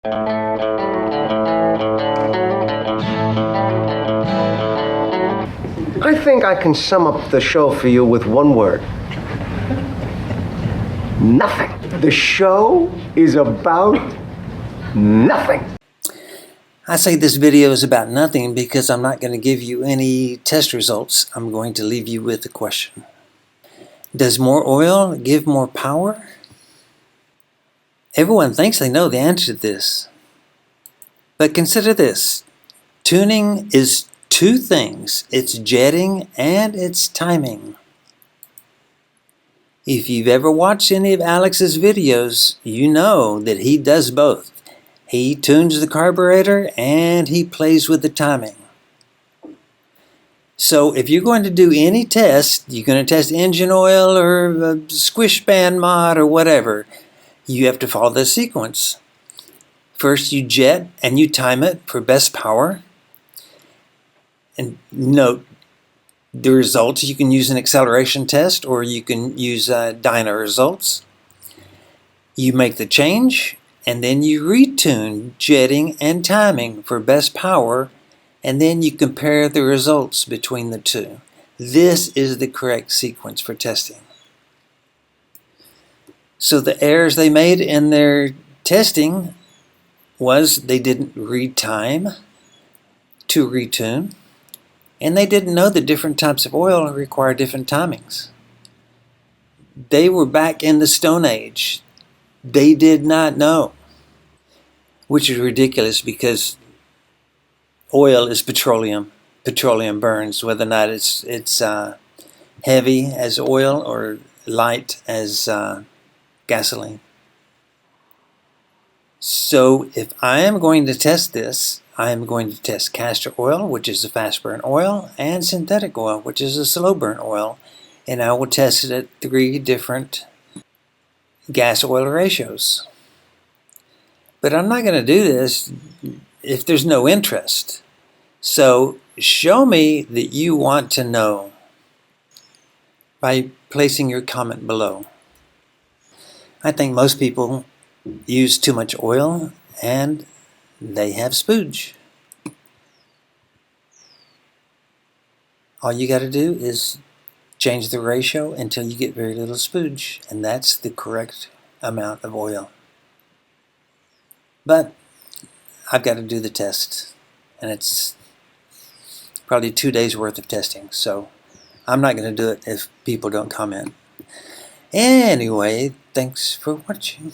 I think I can sum up the show for you with one word. Nothing. The show is about nothing. I say this video is about nothing because I'm not going to give you any test results. I'm going to leave you with a question. Does more oil give more power? Everyone thinks they know the answer to this. But consider this. Tuning is two things. It's jetting and it's timing. If you've ever watched any of Alex's videos, you know that he does both. He tunes the carburetor and he plays with the timing. So if you're going to do any test, you're going to test engine oil or a squish band mod or whatever, you have to follow the sequence. First you jet and you time it for best power. And note the results. You can use an acceleration test or you can use dyno results. You make the change and then you retune jetting and timing for best power, and then you compare the results between the two. This is the correct sequence for testing. So the errors they made in their testing was they didn't retime to retune, and they didn't know that different types of oil require different timings. They were back in the Stone Age. They did not know, which is ridiculous because oil is petroleum. Petroleum burns, whether or not it's heavy as oil or light as gasoline. So if I am going to test this, I am going to test castor oil, which is a fast burn oil, and synthetic oil, which is a slow burn oil, and I will test it at 3 different gas oil ratios. But I'm not going to do this if there's no interest. So show me that you want to know by placing your comment below. I think most people use too much oil and they have spooge. All you got to do is change the ratio until you get very little spooge, and that's the correct amount of oil. But I've got to do the test, and it's probably 2 days worth of testing, so I'm not going to do it if people don't comment. Anyway, thanks for watching.